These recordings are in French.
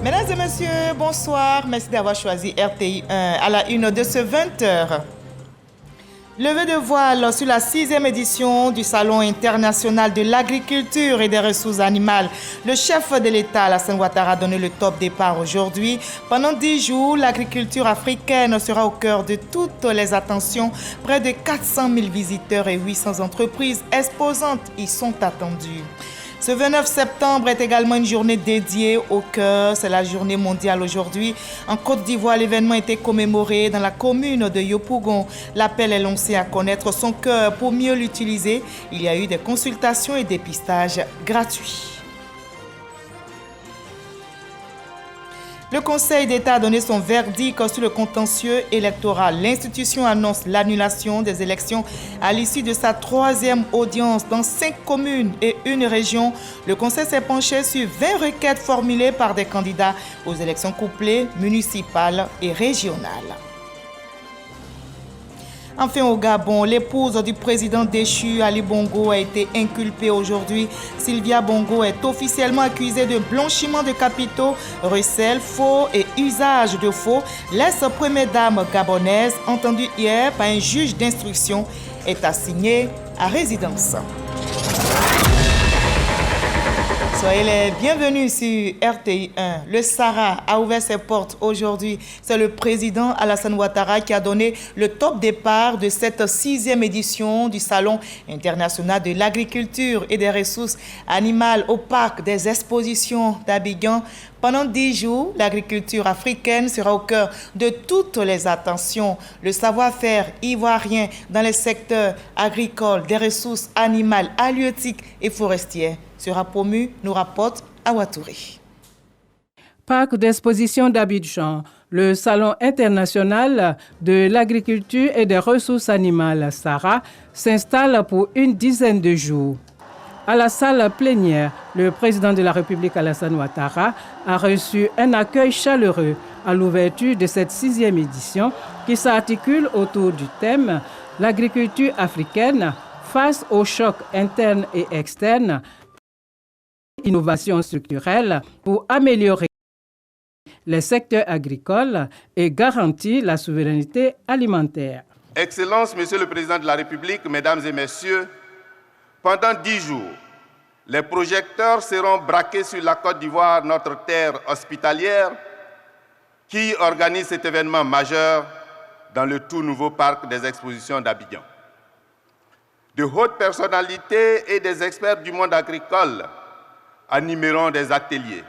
Mesdames et messieurs, bonsoir. Merci d'avoir choisi RTI 1 à la une de ce 20h. Levée de voile sur la 6e édition du Salon international de l'agriculture et des ressources animales. Le chef de l'État, Alassane Ouattara, a donné le top départ aujourd'hui. Pendant 10 jours, l'agriculture africaine sera au cœur de toutes les attentions. Près de 400 000 visiteurs et 800 entreprises exposantes y sont attendues. Ce 29 septembre est également une journée dédiée au cœur. C'est la journée mondiale aujourd'hui. En Côte d'Ivoire, l'événement a été commémoré dans la commune de Yopougon. L'appel est lancé à connaître son cœur pour mieux l'utiliser. Il y a eu des consultations et dépistages gratuits. Le Conseil d'État a donné son verdict sur le contentieux électoral. L'institution annonce l'annulation des élections à l'issue de sa 3e audience dans 5 communes et une région. Le Conseil s'est penché sur 20 requêtes formulées par des candidats aux élections couplées, municipales et régionales. Enfin, au Gabon, l'épouse du président déchu, Ali Bongo, a été inculpée aujourd'hui. Sylvia Bongo est officiellement accusée de blanchiment de capitaux, recel, faux et usage de faux. L'ex-première dame gabonaise, entendue hier par un juge d'instruction, est assignée à résidence. Soyez les bienvenus sur RTI 1. Le Sahara a ouvert ses portes aujourd'hui. C'est le président Alassane Ouattara qui a donné le top départ de cette 6e édition du Salon international de l'agriculture et des ressources animales au parc des expositions d'Abidjan. Pendant 10 jours, l'agriculture africaine sera au cœur de toutes les attentions. Le savoir-faire ivoirien dans les secteurs agricoles, des ressources animales, halieutiques et forestières sera promu, nous rapporte Awatouré. Parc d'exposition d'Abidjan, le Salon international de l'agriculture et des ressources animales, SARA, s'installe pour une dizaine de jours. À la salle plénière, le président de la République, Alassane Ouattara, a reçu un accueil chaleureux à l'ouverture de cette 6e édition qui s'articule autour du thème « L'agriculture africaine face aux chocs internes et externes, innovation structurelle pour améliorer les secteurs agricoles et garantir la souveraineté alimentaire. » Excellences, Monsieur le Président de la République, Mesdames et Messieurs, pendant 10 jours, les projecteurs seront braqués sur la Côte d'Ivoire, notre terre hospitalière, qui organise cet événement majeur dans le tout nouveau parc des expositions d'Abidjan. De hautes personnalités et des experts du monde agricole animeront des ateliers,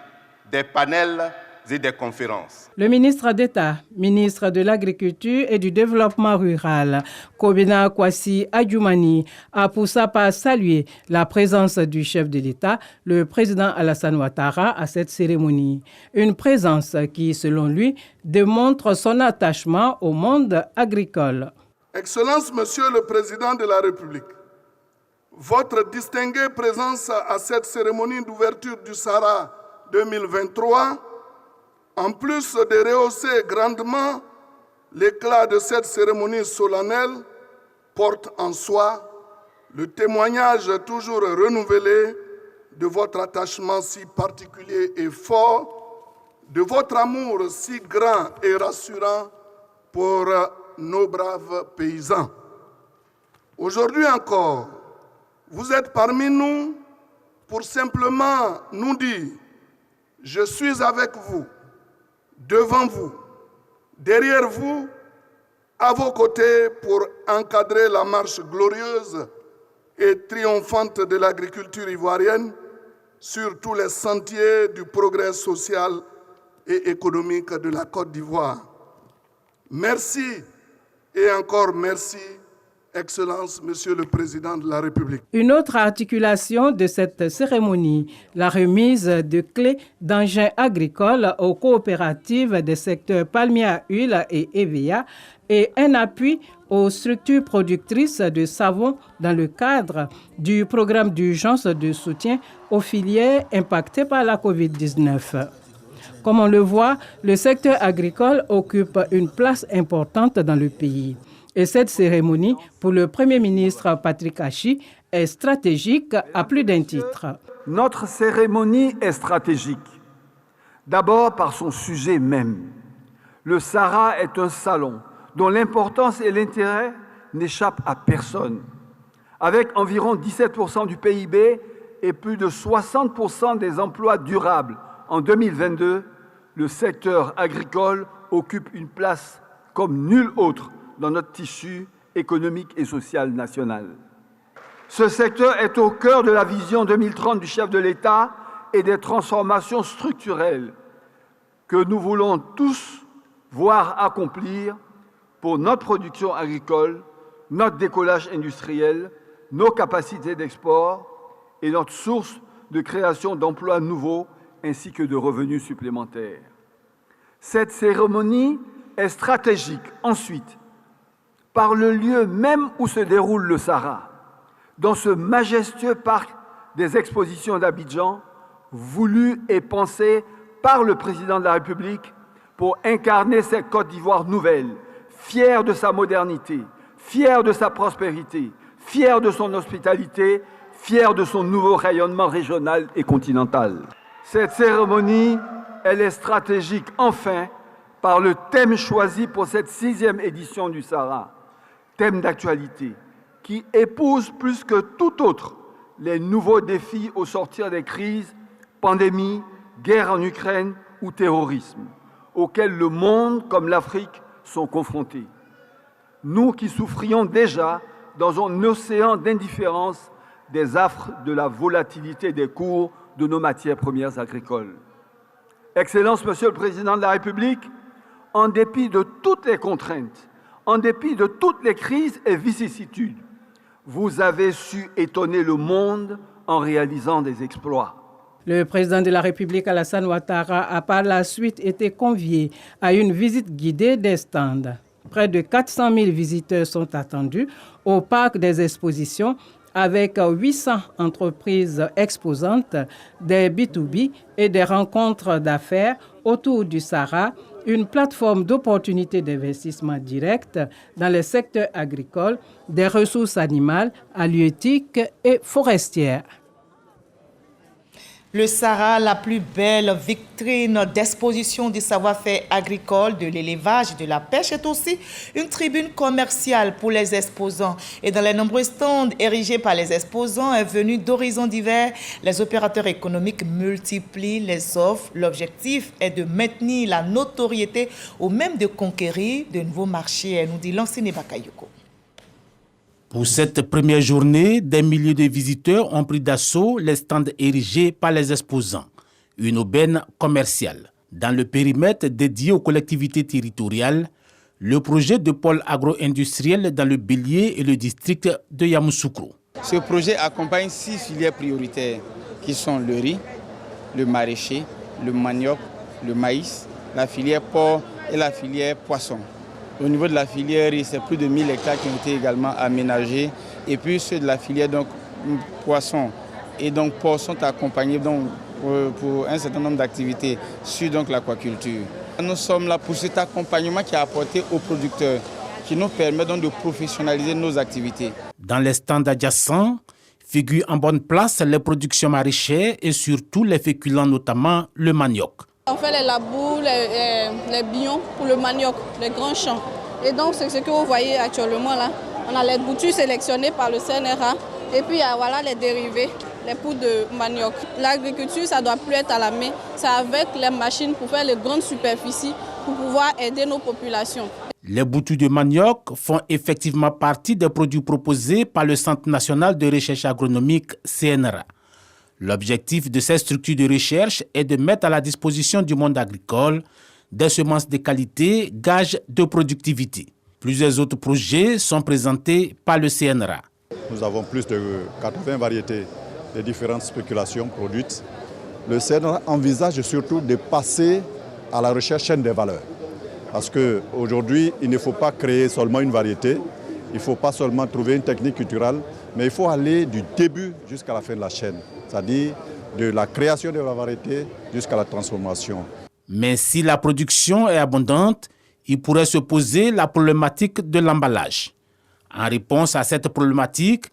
des panels et des conférences. Le ministre d'État, ministre de l'Agriculture et du Développement rural, Kobina Kwasi Adjoumani, a pour sa part salué la présence du chef de l'État, le président Alassane Ouattara, à cette cérémonie. Une présence qui, selon lui, démontre son attachement au monde agricole. Excellence, Monsieur le Président de la République, votre distinguée présence à cette cérémonie d'ouverture du Sahara 2023, en plus de rehausser grandement l'éclat de cette cérémonie solennelle, porte en soi le témoignage toujours renouvelé de votre attachement si particulier et fort, de votre amour si grand et rassurant pour nos braves paysans. Aujourd'hui encore, vous êtes parmi nous pour simplement nous dire « Je suis avec vous ». Devant vous, derrière vous, à vos côtés pour encadrer la marche glorieuse et triomphante de l'agriculture ivoirienne sur tous les sentiers du progrès social et économique de la Côte d'Ivoire. Merci et encore merci, Excellence, Monsieur le Président de la République. Une autre articulation de cette cérémonie, la remise de clés d'engins agricoles aux coopératives des secteurs palmiers à huile et EVA et un appui aux structures productrices de savon dans le cadre du programme d'urgence de soutien aux filières impactées par la COVID-19. Comme on le voit, le secteur agricole occupe une place importante dans le pays. Et cette cérémonie, pour le Premier ministre Patrick Achi, est stratégique à plus d'un titre. Notre cérémonie est stratégique. D'abord par son sujet même. Le Sahara est un salon dont l'importance et l'intérêt n'échappent à personne. Avec environ 17% du PIB et plus de 60% des emplois durables en 2022, le secteur agricole occupe une place comme nul autre dans notre tissu économique et social national. Ce secteur est au cœur de la vision 2030 du chef de l'État et des transformations structurelles que nous voulons tous voir accomplir pour notre production agricole, notre décollage industriel, nos capacités d'export et notre source de création d'emplois nouveaux ainsi que de revenus supplémentaires. Cette cérémonie est stratégique ensuite par le lieu même où se déroule le Sahara, dans ce majestueux parc des expositions d'Abidjan, voulu et pensé par le président de la République pour incarner cette Côte d'Ivoire nouvelle, fière de sa modernité, fière de sa prospérité, fière de son hospitalité, fière de son nouveau rayonnement régional et continental. Cette cérémonie, elle est stratégique enfin par le thème choisi pour cette 6e édition du Sahara, thème d'actualité, qui épouse plus que tout autre les nouveaux défis au sortir des crises, pandémies, guerre en Ukraine ou terrorisme, auxquels le monde comme l'Afrique sont confrontés. Nous qui souffrions déjà dans un océan d'indifférence des affres de la volatilité des cours de nos matières premières agricoles. Excellence, Monsieur le Président de la République, en dépit de toutes les contraintes, en dépit de toutes les crises et vicissitudes, vous avez su étonner le monde en réalisant des exploits. Le président de la République, Alassane Ouattara, a par la suite été convié à une visite guidée des stands. Près de 400 000 visiteurs sont attendus au parc des expositions avec 800 entreprises exposantes, des B2B et des rencontres d'affaires autour du Sahara, une plateforme d'opportunités d'investissement direct dans les secteurs agricoles, des ressources animales, halieutiques et forestières. Le Sahara, la plus belle vitrine d'exposition du savoir-faire agricole, de l'élevage et de la pêche, est aussi une tribune commerciale pour les exposants. Et dans les nombreux stands érigés par les exposants et venus d'horizons divers, les opérateurs économiques multiplient les offres. L'objectif est de maintenir la notoriété ou même de conquérir de nouveaux marchés, nous dit Lansine Bakayoko. Pour cette première journée, des milliers de visiteurs ont pris d'assaut les stands érigés par les exposants, une aubaine commerciale. Dans le périmètre dédié aux collectivités territoriales, le projet de pôle agro-industriel dans le Bélier et le district de Yamoussoukro. Ce projet accompagne 6 filières prioritaires qui sont le riz, le maraîcher, le manioc, le maïs, la filière porc et la filière poisson. Au niveau de la filière riz, c'est plus de 1000 hectares qui ont été également aménagés. Et puis ceux de la filière donc, poisson et donc porc sont accompagnés donc, pour un certain nombre d'activités sur l'aquaculture. Nous sommes là pour cet accompagnement qui est apporté aux producteurs, qui nous permet donc de professionnaliser nos activités. Dans les stands adjacents, figurent en bonne place les productions maraîchères et surtout les féculents, notamment le manioc. On fait les labours, les billons pour le manioc, les grands champs. Et donc, c'est ce que vous voyez actuellement là. On a les boutures sélectionnées par le CNRA et puis voilà les dérivés, les poudres de manioc. L'agriculture, ça ne doit plus être à la main, c'est avec les machines pour faire les grandes superficies pour pouvoir aider nos populations. Les boutures de manioc font effectivement partie des produits proposés par le Centre national de recherche agronomique CNRA. L'objectif de ces structures de recherche est de mettre à la disposition du monde agricole des semences de qualité, gages de productivité. Plusieurs autres projets sont présentés par le CNRA. Nous avons plus de 80 variétés de différentes spéculations produites. Le CNRA envisage surtout de passer à la recherche chaîne des valeurs. Parce qu'aujourd'hui, il ne faut pas créer seulement une variété, il ne faut pas seulement trouver une technique culturelle, mais il faut aller du début jusqu'à la fin de la chaîne, c'est-à-dire de la création de la variété jusqu'à la transformation. Mais si la production est abondante, il pourrait se poser la problématique de l'emballage. En réponse à cette problématique,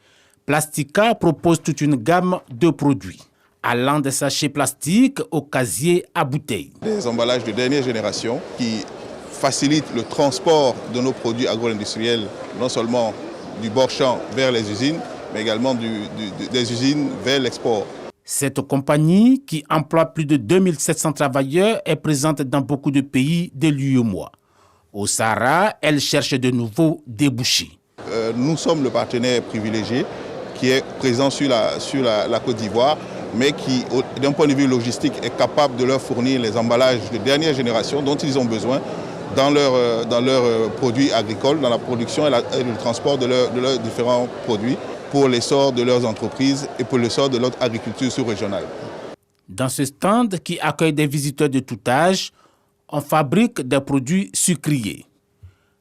Plastica propose toute une gamme de produits. allant des sachets plastiques au casier à bouteilles. Des emballages de dernière génération qui facilitent le transport de nos produits agro-industriels, non seulement du bord champ vers les usines, mais également des usines vers l'export. Cette compagnie, qui emploie plus de 2700 travailleurs, est présente dans beaucoup de pays de l'UEMOA. Au Sahara, elle cherche de nouveaux débouchés. Nous sommes le partenaire privilégié qui est présent sur la Côte d'Ivoire, mais qui, d'un point de vue logistique, est capable de leur fournir les emballages de dernière génération dont ils ont besoin dans leurs produits agricoles, dans la production et le transport de leurs différents produits pour l'essor de leurs entreprises et pour l'essor de notre agriculture sous-régionale. Dans ce stand qui accueille des visiteurs de tout âge, on fabrique des produits sucriers.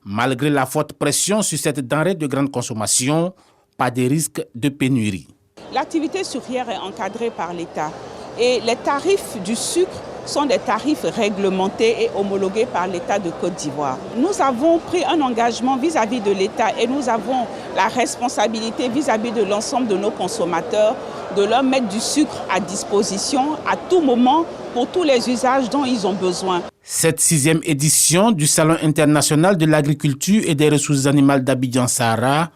Malgré la forte pression sur cette denrée de grande consommation, pas de risque de pénurie. L'activité sucrière est encadrée par l'État et les tarifs du sucre sont des tarifs réglementés et homologués par l'État de Côte d'Ivoire. Nous avons pris un engagement vis-à-vis de l'État et nous avons la responsabilité vis-à-vis de l'ensemble de nos consommateurs de leur mettre du sucre à disposition à tout moment pour tous les usages dont ils ont besoin. Cette 6e édition du Salon international de l'agriculture et des ressources animales d'Abidjan-Sahara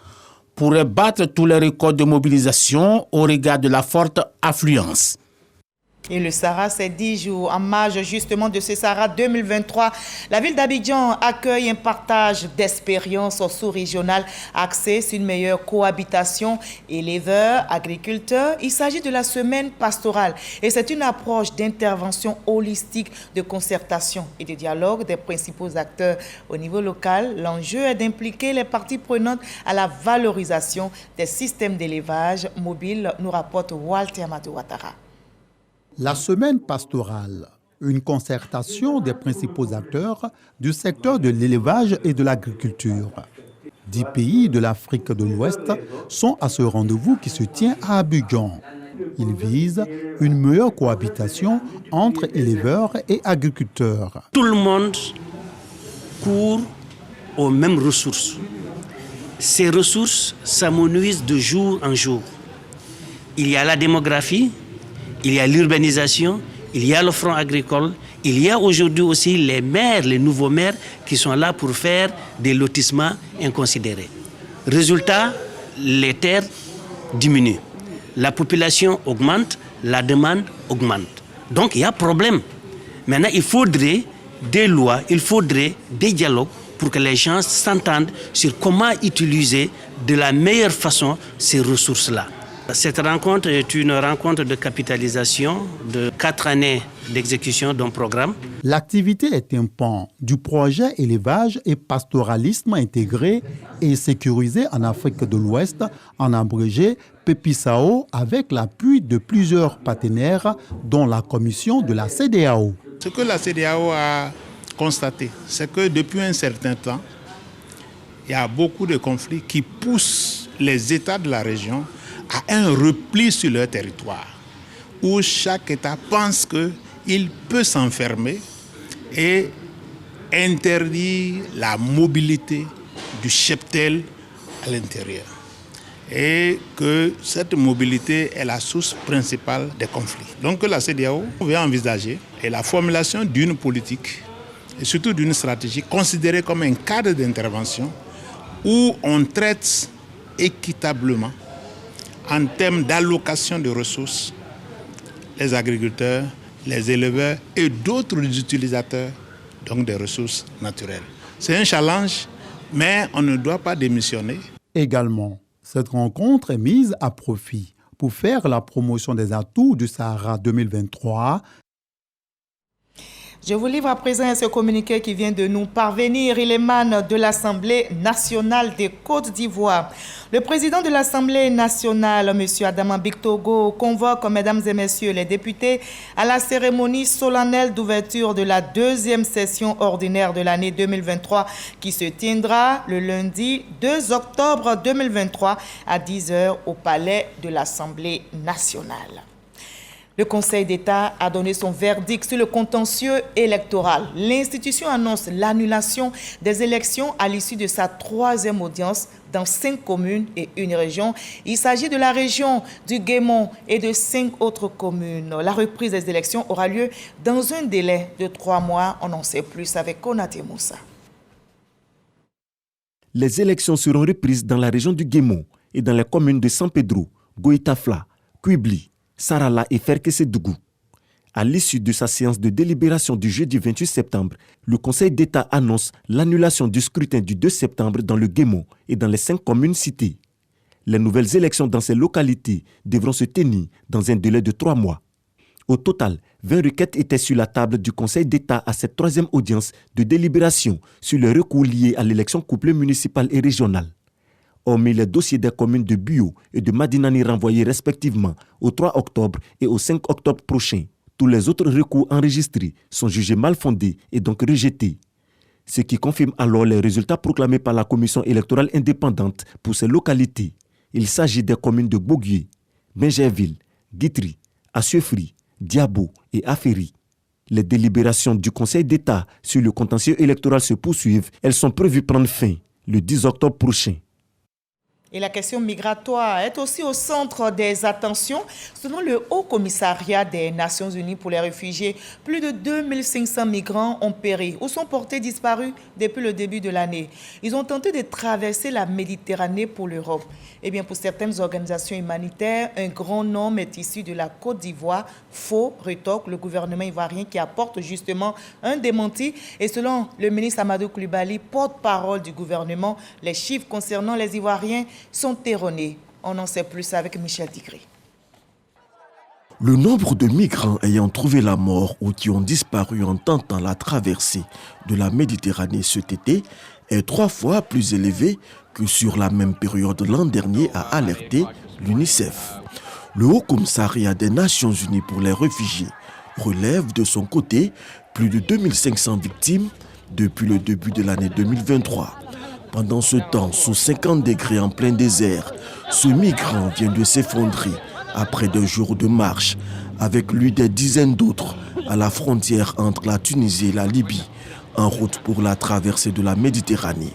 pourrait battre tous les records de mobilisation au regard de la forte affluence. Et le Sahara, c'est 10 jours. En marge justement de ce Sahara 2023, la ville d'Abidjan accueille un partage d'expériences sous-régionales axées sur une meilleure cohabitation éleveurs, agriculteurs. Il s'agit de la semaine pastorale et c'est une approche d'intervention holistique, de concertation et de dialogue des principaux acteurs au niveau local. L'enjeu est d'impliquer les parties prenantes à la valorisation des systèmes d'élevage mobile, nous rapporte Walter Amadou Ouattara. La semaine pastorale, une concertation des principaux acteurs du secteur de l'élevage et de l'agriculture. 10 pays de l'Afrique de l'Ouest sont à ce rendez-vous qui se tient à Abidjan. Il vise une meilleure cohabitation entre éleveurs et agriculteurs. Tout le monde court aux mêmes ressources. Ces ressources s'amenuisent de jour en jour. Il y a la démographie, il y a l'urbanisation, il y a le front agricole, il y a aujourd'hui aussi les maires, les nouveaux maires qui sont là pour faire des lotissements inconsidérés. Résultat, les terres diminuent. La population augmente, la demande augmente. Donc il y a problème. Maintenant, il faudrait des lois, il faudrait des dialogues pour que les gens s'entendent sur comment utiliser de la meilleure façon ces ressources-là. Cette rencontre est une rencontre de capitalisation de 4 années d'exécution d'un programme. L'activité est un pan du projet élevage et pastoralisme intégré et sécurisé en Afrique de l'Ouest, en abrégé PEPISAO, avec l'appui de plusieurs partenaires, dont la commission de la CEDEAO. Ce que la CEDEAO a constaté, c'est que depuis un certain temps, il y a beaucoup de conflits qui poussent les États de la région à un repli sur leur territoire, où chaque État pense qu'il peut s'enfermer et interdire la mobilité du cheptel à l'intérieur. Et que cette mobilité est la source principale des conflits. Donc la CEDEAO vient envisager la formulation d'une politique et surtout d'une stratégie considérée comme un cadre d'intervention où on traite équitablement en termes d'allocation de ressources, les agriculteurs, les éleveurs et d'autres utilisateurs donc des ressources naturelles. C'est un challenge, mais on ne doit pas démissionner. Également, cette rencontre est mise à profit pour faire la promotion des atouts du Sahara 2023. Je vous livre à présent ce communiqué qui vient de nous parvenir. Il émane de l'Assemblée nationale des Côtes d'Ivoire. Le président de l'Assemblée nationale, M. Adama Bictogo, convoque, mesdames et messieurs les députés, à la cérémonie solennelle d'ouverture de la 2e session ordinaire de l'année 2023 qui se tiendra le lundi 2 octobre 2023 à 10h au palais de l'Assemblée nationale. Le Conseil d'État a donné son verdict sur le contentieux électoral. L'institution annonce l'annulation des élections à l'issue de sa 3e audience dans 5 communes et une région. Il s'agit de la région du Guémont et de 5 autres communes. La reprise des élections aura lieu dans un délai de 3 mois. On en sait plus avec Konaté Moussa. Les élections seront reprises dans la région du Guémont et dans les communes de San Pedro, Goïtafla, Kuibli, Sarala et Ferkessédougou. À l'issue de sa séance de délibération du jeudi 28 septembre, le Conseil d'État annonce l'annulation du scrutin du 2 septembre dans le Guémont et dans les 5 communes citées. Les nouvelles élections dans ces localités devront se tenir dans un délai de 3 mois. Au total, 20 requêtes étaient sur la table du Conseil d'État à cette 3e audience de délibération sur les recours liés à l'élection couplée municipale et régionale. Hormis les dossiers des communes de Bio et de Madinani renvoyés respectivement au 3 octobre et au 5 octobre prochain, tous les autres recours enregistrés sont jugés mal fondés et donc rejetés. Ce qui confirme alors les résultats proclamés par la Commission électorale indépendante pour ces localités. Il s'agit des communes de Boguier, Benjerville, Guitry, Assuefri, Diabo et Aféry. Les délibérations du Conseil d'État sur le contentieux électoral se poursuivent. Elles sont prévues prendre fin le 10 octobre prochain. Et la question migratoire est aussi au centre des attentions. Selon le Haut Commissariat des Nations Unies pour les réfugiés, plus de 2500 migrants ont péri ou sont portés disparus depuis le début de l'année. Ils ont tenté de traverser la Méditerranée pour l'Europe. Eh bien, pour certaines organisations humanitaires, un grand nombre est issu de la Côte d'Ivoire. Faux, rétorque le gouvernement ivoirien qui apporte justement un démenti. Et selon le ministre Amadou Coulibaly, porte-parole du gouvernement, les chiffres concernant les Ivoiriens sont erronés. On en sait plus avec Michel Tigré. Le nombre de migrants ayant trouvé la mort ou qui ont disparu en tentant la traversée de la Méditerranée cet été est 3 fois plus élevé que sur la même période l'an dernier, a alerté l'UNICEF. Le Haut Commissariat des Nations Unies pour les réfugiés relève de son côté plus de 2500 victimes depuis le début de l'année 2023. Pendant ce temps, sous 50 degrés en plein désert, ce migrant vient de s'effondrer après 2 jours de marche, avec lui des dizaines d'autres à la frontière entre la Tunisie et la Libye, en route pour la traversée de la Méditerranée.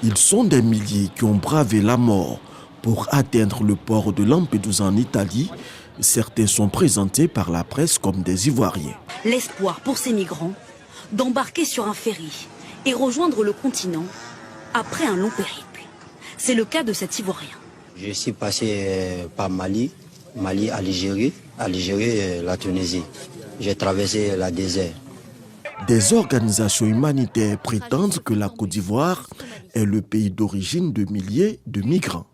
Ils sont des milliers qui ont bravé la mort pour atteindre le port de Lampedusa en Italie. Certains sont présentés par la presse comme des Ivoiriens. L'espoir pour ces migrants d'embarquer sur un ferry et rejoindre le continent après un long périple. C'est le cas de cet Ivoirien. Je suis passé par Mali, Algérie, la Tunisie. J'ai traversé la désert. Des organisations humanitaires prétendent que la Côte d'Ivoire est le pays d'origine de milliers de migrants.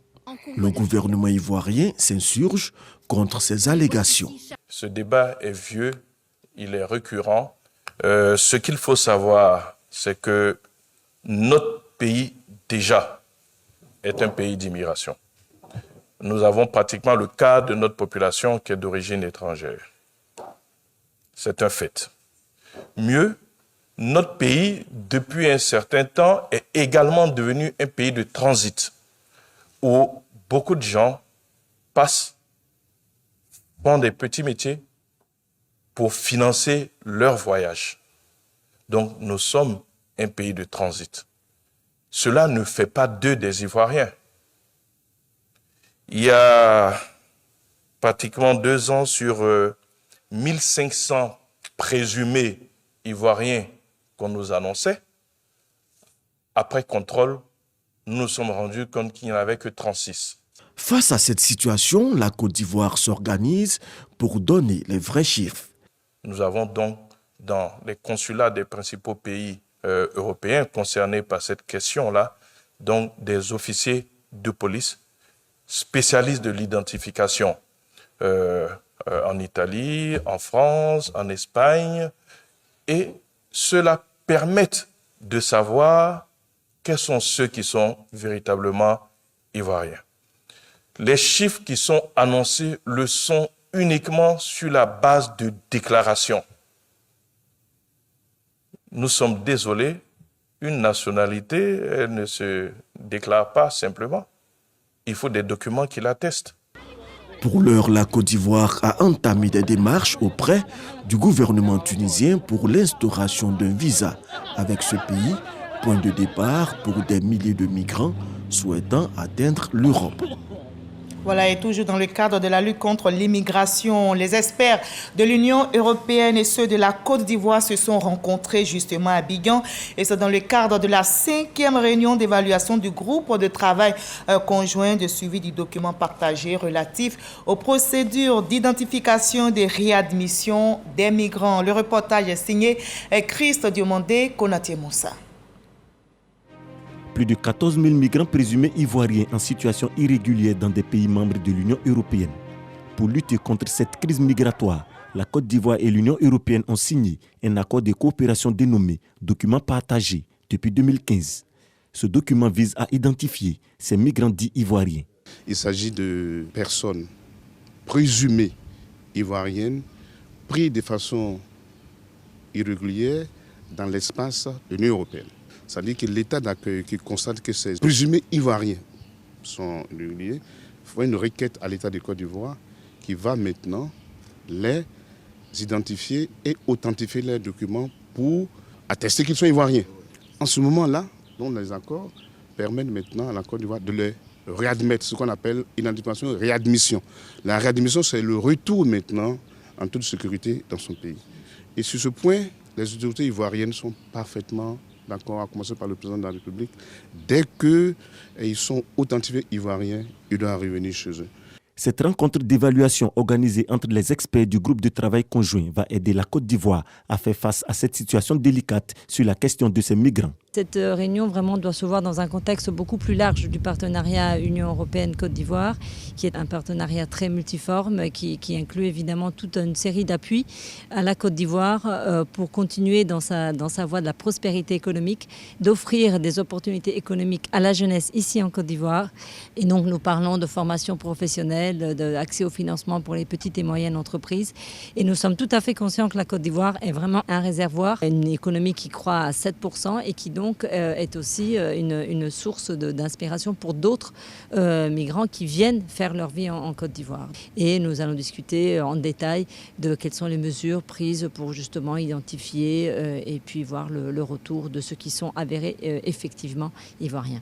Le gouvernement ivoirien s'insurge contre ces allégations. Ce débat est vieux, il est récurrent. Ce qu'il faut savoir, c'est que notre pays, déjà, est un pays d'immigration. Nous avons pratiquement le quart de notre population qui est d'origine étrangère. C'est un fait. Mieux, notre pays, depuis un certain temps, est également devenu un pays de transit, où beaucoup de gens passent, font des petits métiers pour financer leur voyage. Donc, nous sommes un pays de transit. Cela ne fait pas d'eux des Ivoiriens. Il y a pratiquement 2 ans sur 1500 présumés Ivoiriens qu'on nous annonçait. Après contrôle, nous nous sommes rendus compte qu'il n'y en avait que 36. Face à cette situation, la Côte d'Ivoire s'organise pour donner les vrais chiffres. Nous avons donc dans les consulats des principaux pays européens concernés par cette question-là, donc des officiers de police spécialistes de l'identification en Italie, en France, en Espagne, et cela permet de savoir quels sont ceux qui sont véritablement ivoiriens. Les chiffres qui sont annoncés le sont uniquement sur la base de déclarations. Nous sommes désolés, une nationalité, elle ne se déclare pas simplement. Il faut des documents qui l'attestent. Pour l'heure, la Côte d'Ivoire a entamé des démarches auprès du gouvernement tunisien pour l'instauration d'un visa avec ce pays, point de départ pour des milliers de migrants souhaitant atteindre l'Europe. Voilà, et toujours dans le cadre de la lutte contre l'immigration, les experts de l'Union européenne et ceux de la Côte d'Ivoire se sont rencontrés justement à Abidjan. Et c'est dans le cadre de la 5e réunion d'évaluation du groupe de travail conjoint de suivi du document partagé relatif aux procédures d'identification et de réadmission des migrants. Le reportage est signé Christ Diomandé Konaté Moussa. Plus de 14 000 migrants présumés ivoiriens en situation irrégulière dans des pays membres de l'Union européenne. Pour lutter contre cette crise migratoire, la Côte d'Ivoire et l'Union européenne ont signé un accord de coopération dénommé « Document partagé » depuis 2015. Ce document vise à identifier ces migrants dits ivoiriens. Il s'agit de personnes présumées ivoiriennes prises de façon irrégulière dans l'espace de l'Union européenne. C'est-à-dire que l'État d'accueil qui constate que ces présumés ivoiriens sont irréguliers fait une requête à l'État de Côte d'Ivoire qui va maintenant les identifier et authentifier leurs documents pour attester qu'ils sont ivoiriens. En ce moment-là, les accords permettent maintenant à la Côte d'Ivoire de les réadmettre, ce qu'on appelle identification et réadmission. La réadmission, c'est le retour maintenant en toute sécurité dans son pays. Et sur ce point, les autorités ivoiriennes sont parfaitement d'accord, à commencer par le président de la République. Dès qu'ils sont authentifiés ivoiriens, ils doivent revenir chez eux. Cette rencontre d'évaluation organisée entre les experts du groupe de travail conjoint va aider la Côte d'Ivoire à faire face à cette situation délicate sur la question de ces migrants. Cette réunion vraiment doit se voir dans un contexte beaucoup plus large du partenariat Union européenne-Côte d'Ivoire, qui est un partenariat très multiforme, qui inclut évidemment toute une série d'appuis à la Côte d'Ivoire pour continuer dans sa voie de la prospérité économique, d'offrir des opportunités économiques à la jeunesse ici en Côte d'Ivoire. Et donc nous parlons de formation professionnelle, d'accès au financement pour les petites et moyennes entreprises. Et nous sommes tout à fait conscients que la Côte d'Ivoire est vraiment un réservoir, une économie qui croît à 7% et qui donc est aussi une source d'inspiration pour d'autres migrants qui viennent faire leur vie en Côte d'Ivoire. Et nous allons discuter en détail de quelles sont les mesures prises pour justement identifier et puis voir le retour de ceux qui sont avérés effectivement ivoiriens.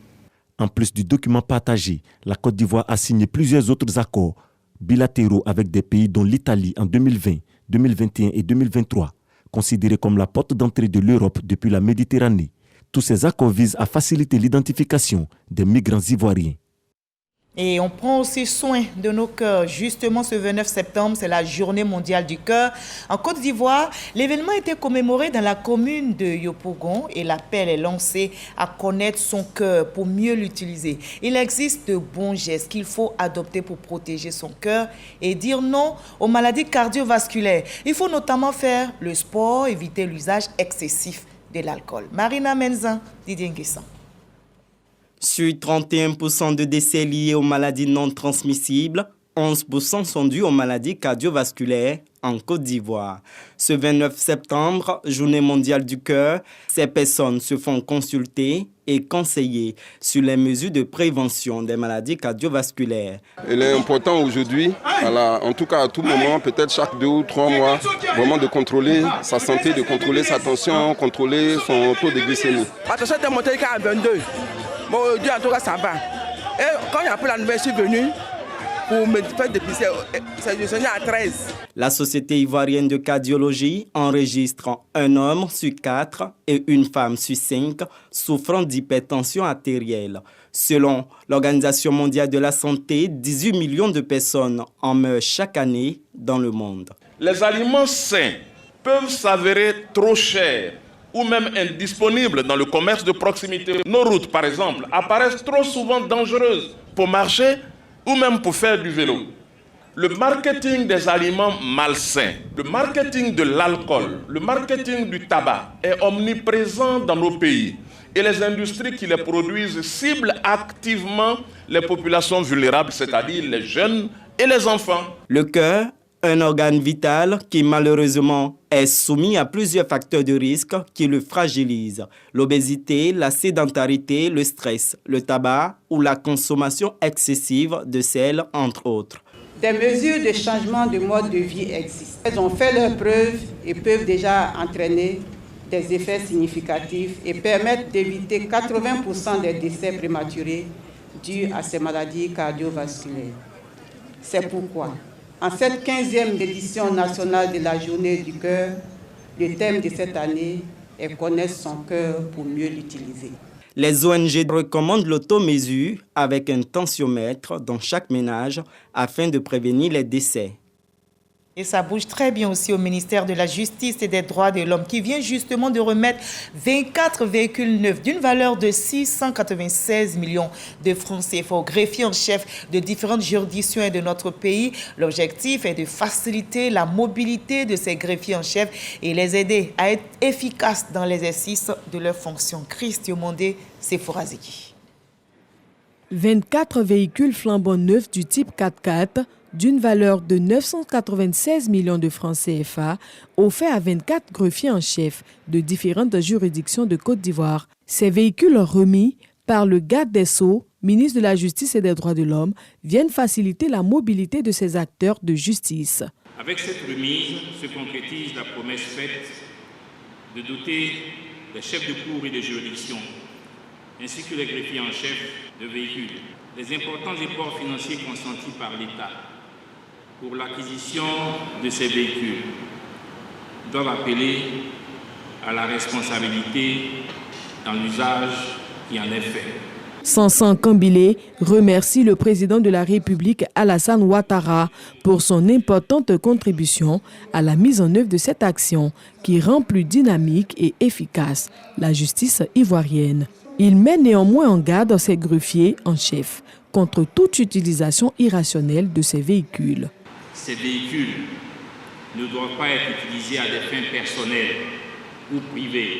En plus du document partagé, la Côte d'Ivoire a signé plusieurs autres accords bilatéraux avec des pays dont l'Italie en 2020, 2021 et 2023, considérés comme la porte d'entrée de l'Europe depuis la Méditerranée. Tous ces accords visent à faciliter l'identification des migrants ivoiriens. Et on prend aussi soin de nos cœurs. Justement, ce 29 septembre, c'est la journée mondiale du cœur. En Côte d'Ivoire, l'événement était commémoré dans la commune de Yopougon et l'appel est lancé à connaître son cœur pour mieux l'utiliser. Il existe de bons gestes qu'il faut adopter pour protéger son cœur et dire non aux maladies cardiovasculaires. Il faut notamment faire le sport, éviter l'usage excessif de l'alcool. Marina Menzin, Didier Nguessan. Sur 31% de décès liés aux maladies non transmissibles, 11% sont dus aux maladies cardiovasculaires en Côte d'Ivoire. Ce 29 septembre, journée mondiale du cœur, ces personnes se font consulter et conseiller sur les mesures de prévention des maladies cardiovasculaires. Il est important aujourd'hui, en tout cas à tout moment, peut-être chaque 2 ou 3 mois, vraiment de contrôler sa santé, de contrôler sa tension, contrôler son taux de glycémie. Attention, t'es monté à 22. Bon, aujourd'hui, en tout cas, ça va. Et quand il y a un peu la nouvelle, je suis venu pour me faire dépister. C'est descendu à 13. La Société ivoirienne de cardiologie enregistre un homme sur 4 et une femme sur 5 souffrant d'hypertension artérielle. Selon l'Organisation mondiale de la santé, 18 millions de personnes en meurent chaque année dans le monde. Les aliments sains peuvent s'avérer trop chers ou même indisponibles dans le commerce de proximité. Nos routes, par exemple, apparaissent trop souvent dangereuses pour marcher ou même pour faire du vélo. Le marketing des aliments malsains, le marketing de l'alcool, le marketing du tabac est omniprésent dans nos pays. Et les industries qui les produisent ciblent activement les populations vulnérables, c'est-à-dire les jeunes et les enfants. Le cœur, un organe vital qui malheureusement est soumis à plusieurs facteurs de risque qui le fragilisent. L'obésité, la sédentarité, le stress, le tabac ou la consommation excessive de sel, entre autres. Des mesures de changement de mode de vie existent. Elles ont fait leurs preuves et peuvent déjà entraîner des effets significatifs et permettent d'éviter 80% des décès prématurés dus à ces maladies cardiovasculaires. C'est pourquoi, en cette 15e édition nationale de la Journée du cœur, le thème de cette année est « Connaître son cœur pour mieux l'utiliser ». Les ONG recommandent l'automesure avec un tensiomètre dans chaque ménage afin de prévenir les décès. Et ça bouge très bien aussi au ministère de la Justice et des Droits de l'Homme qui vient justement de remettre 24 véhicules neufs d'une valeur de 696 millions de francs CFA aux greffiers en chef de différentes juridictions de notre pays. L'objectif est de faciliter la mobilité de ces greffiers en chef et les aider à être efficaces dans l'exercice de leurs fonctions. Christy Omondé, Sephora Zeki. 24 véhicules flambant neufs du type 4x4 d'une valeur de 996 millions de francs CFA, offerts à 24 greffiers en chef de différentes juridictions de Côte d'Ivoire. Ces véhicules remis par le garde des Sceaux, ministre de la Justice et des Droits de l'Homme, viennent faciliter la mobilité de ces acteurs de justice. Avec cette remise se concrétise la promesse faite de doter les chefs de cour et de juridiction, ainsi que les greffiers en chef de véhicules. Les importants efforts financiers consentis par l'État pour l'acquisition de ces véhicules doivent appeler à la responsabilité dans l'usage qui en est fait. Sansan Kambilé remercie le président de la République Alassane Ouattara pour son importante contribution à la mise en œuvre de cette action qui rend plus dynamique et efficace la justice ivoirienne. Il met néanmoins en garde ses greffiers en chef contre toute utilisation irrationnelle de ces véhicules. Ces véhicules ne doivent pas être utilisés à des fins personnelles ou privées.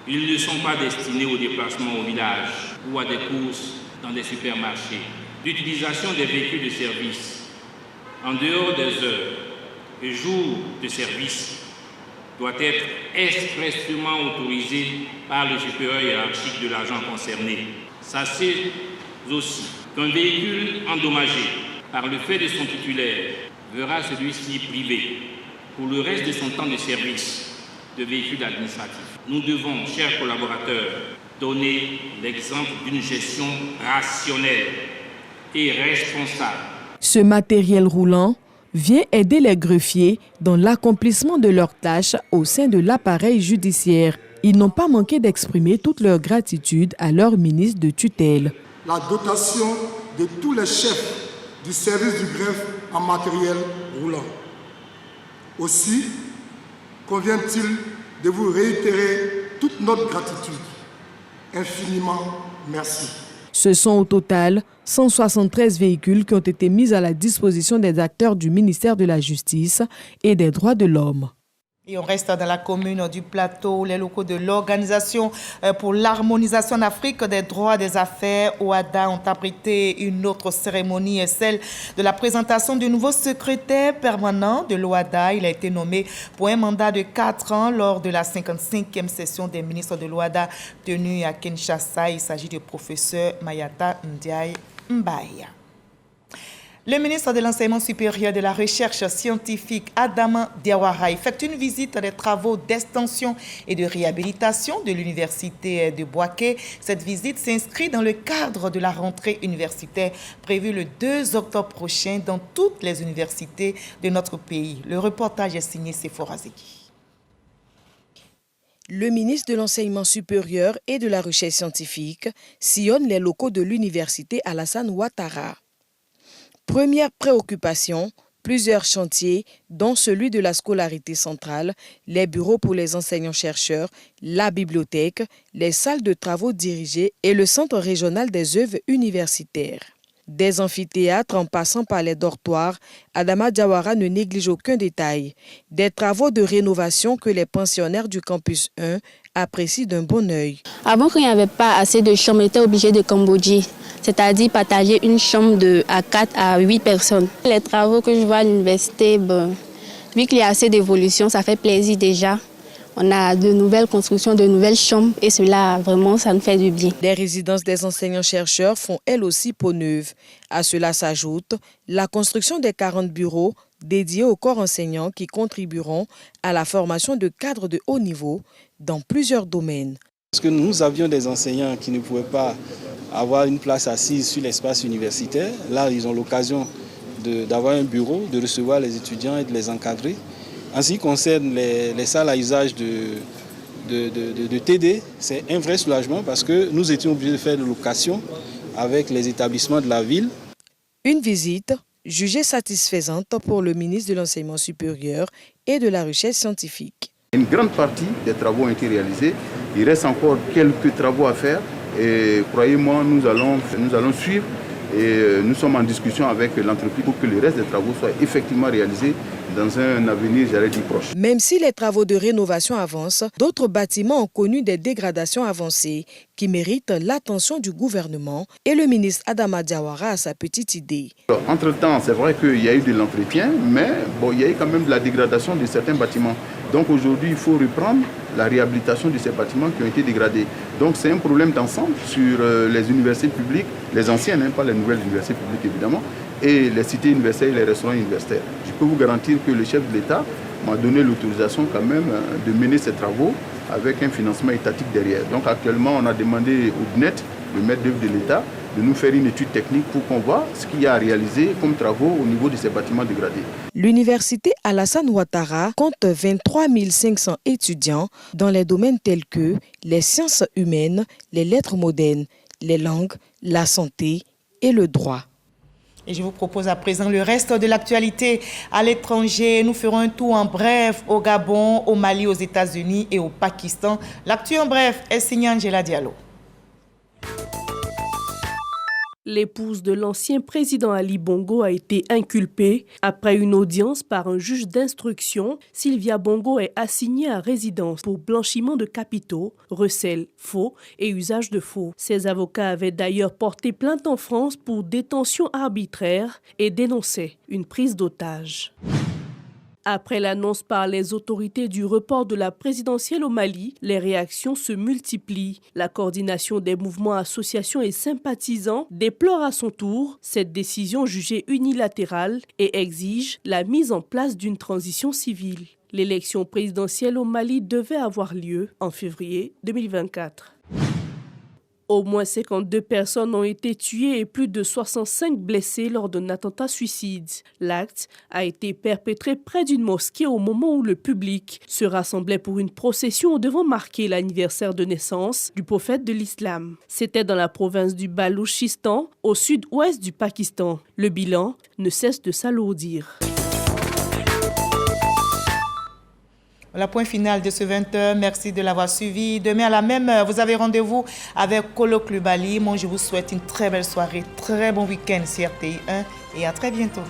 Ils ne sont pas destinés au déplacement au village ou à des courses dans des supermarchés. L'utilisation des véhicules de service en dehors des heures et jours de service doit être expressément autorisée par le supérieur hiérarchique de l'agent concerné. Sachez aussi qu'un véhicule endommagé par le fait de son titulaire verra celui-ci privé pour le reste de son temps de service de véhicule administratif. Nous devons, chers collaborateurs, donner l'exemple d'une gestion rationnelle et responsable. Ce matériel roulant vient aider les greffiers dans l'accomplissement de leurs tâches au sein de l'appareil judiciaire. Ils n'ont pas manqué d'exprimer toute leur gratitude à leur ministre de tutelle. La dotation de tous les chefs du service du greffe en matériel roulant. Aussi, convient-il de vous réitérer toute notre gratitude. Infiniment merci. Ce sont au total 173 véhicules qui ont été mis à la disposition des acteurs du ministère de la Justice et des Droits de l'Homme. Et on reste dans la commune du Plateau. Les locaux de l'Organisation pour l'harmonisation en Afrique des droits des affaires, OHADA, ont abrité une autre cérémonie, celle de la présentation du nouveau secrétaire permanent de l'OHADA. Il a été nommé pour un mandat de 4 ans lors de la 55e session des ministres de l'OHADA tenue à Kinshasa. Il s'agit du professeur Mayata Ndiaye Mbaye. Le ministre de l'Enseignement supérieur et de la Recherche scientifique, Adama Diawara, effectue une visite des travaux d'extension et de réhabilitation de l'université de Bouaké. Cette visite s'inscrit dans le cadre de la rentrée universitaire prévue le 2 octobre prochain dans toutes les universités de notre pays. Le reportage est signé Sephora Zeki. Le ministre de l'Enseignement supérieur et de la Recherche scientifique sillonne les locaux de l'université Alassane Ouattara. Première préoccupation, plusieurs chantiers, dont celui de la scolarité centrale, les bureaux pour les enseignants-chercheurs, la bibliothèque, les salles de travaux dirigées et le centre régional des œuvres universitaires. Des amphithéâtres en passant par les dortoirs, Adama Diawara ne néglige aucun détail. Des travaux de rénovation que les pensionnaires du campus 1 apprécient d'un bon œil. Avant, quand il n'y avait pas assez de chambres, on était obligé de cambodger, c'est-à-dire partager une chambre à 4 à 8 personnes. Les travaux que je vois à l'université, vu qu'il y a assez d'évolution, ça fait plaisir déjà. On a de nouvelles constructions, de nouvelles chambres et cela, vraiment, ça nous fait du bien. Les résidences des enseignants-chercheurs font elles aussi peau neuve. À cela s'ajoute la construction des 40 bureaux dédiés au corps enseignant qui contribueront à la formation de cadres de haut niveau dans plusieurs domaines. Parce que nous avions des enseignants qui ne pouvaient pas avoir une place assise sur l'espace universitaire. Là, ils ont l'occasion d'avoir un bureau, de recevoir les étudiants et de les encadrer. En ce qui concerne les salles à usage de TD, c'est un vrai soulagement parce que nous étions obligés de faire de location avec les établissements de la ville. Une visite jugée satisfaisante pour le ministre de l'Enseignement supérieur et de la Recherche scientifique. Une grande partie des travaux ont été réalisés. Il reste encore quelques travaux à faire et croyez-moi, nous allons suivre et nous sommes en discussion avec l'entreprise pour que le reste des travaux soient effectivement réalisés dans un avenir, j'allais dire, proche. Même si les travaux de rénovation avancent, d'autres bâtiments ont connu des dégradations avancées qui méritent l'attention du gouvernement et le ministre Adama Diawara a sa petite idée. Entre-temps, c'est vrai qu'il y a eu de l'entretien, mais il y a eu quand même de la dégradation de certains bâtiments. Donc aujourd'hui, il faut reprendre la réhabilitation de ces bâtiments qui ont été dégradés. Donc c'est un problème d'ensemble sur les universités publiques, les anciennes, pas les nouvelles universités publiques évidemment, et les cités universitaires et les restaurants universitaires. Je peux vous garantir que le chef de l'État m'a donné l'autorisation quand même de mener ces travaux avec un financement étatique derrière. Donc actuellement, on a demandé au BNET, le maître d'œuvre de l'État, de nous faire une étude technique pour qu'on voit ce qu'il y a à réaliser comme travaux au niveau de ces bâtiments dégradés. L'université Alassane Ouattara compte 23 500 étudiants dans les domaines tels que les sciences humaines, les lettres modernes, les langues, la santé et le droit. Et je vous propose à présent le reste de l'actualité à l'étranger. Nous ferons un tour en bref au Gabon, au Mali, aux États-Unis et au Pakistan. L'actu en bref est signée Angela Diallo. L'épouse de l'ancien président Ali Bongo a été inculpée. Après une audience par un juge d'instruction, Sylvia Bongo est assignée à résidence pour blanchiment de capitaux, recel, faux et usage de faux. Ses avocats avaient d'ailleurs porté plainte en France pour détention arbitraire et dénonçaient une prise d'otage. Après l'annonce par les autorités du report de la présidentielle au Mali, les réactions se multiplient. La coordination des mouvements, associations et sympathisants déplore à son tour cette décision jugée unilatérale et exige la mise en place d'une transition civile. L'élection présidentielle au Mali devait avoir lieu en février 2024. Au moins 52 personnes ont été tuées et plus de 65 blessées lors d'un attentat suicide. L'acte a été perpétré près d'une mosquée au moment où le public se rassemblait pour une procession devant marquer l'anniversaire de naissance du prophète de l'islam. C'était dans la province du Baloutchistan, au sud-ouest du Pakistan. Le bilan ne cesse de s'alourdir. Voilà, point final de ce 20h. Merci de l'avoir suivi. Demain à la même heure, vous avez rendez-vous avec Kolo Klubali. Moi, je vous souhaite une très belle soirée, très bon week-end sur RTI 1 et à très bientôt.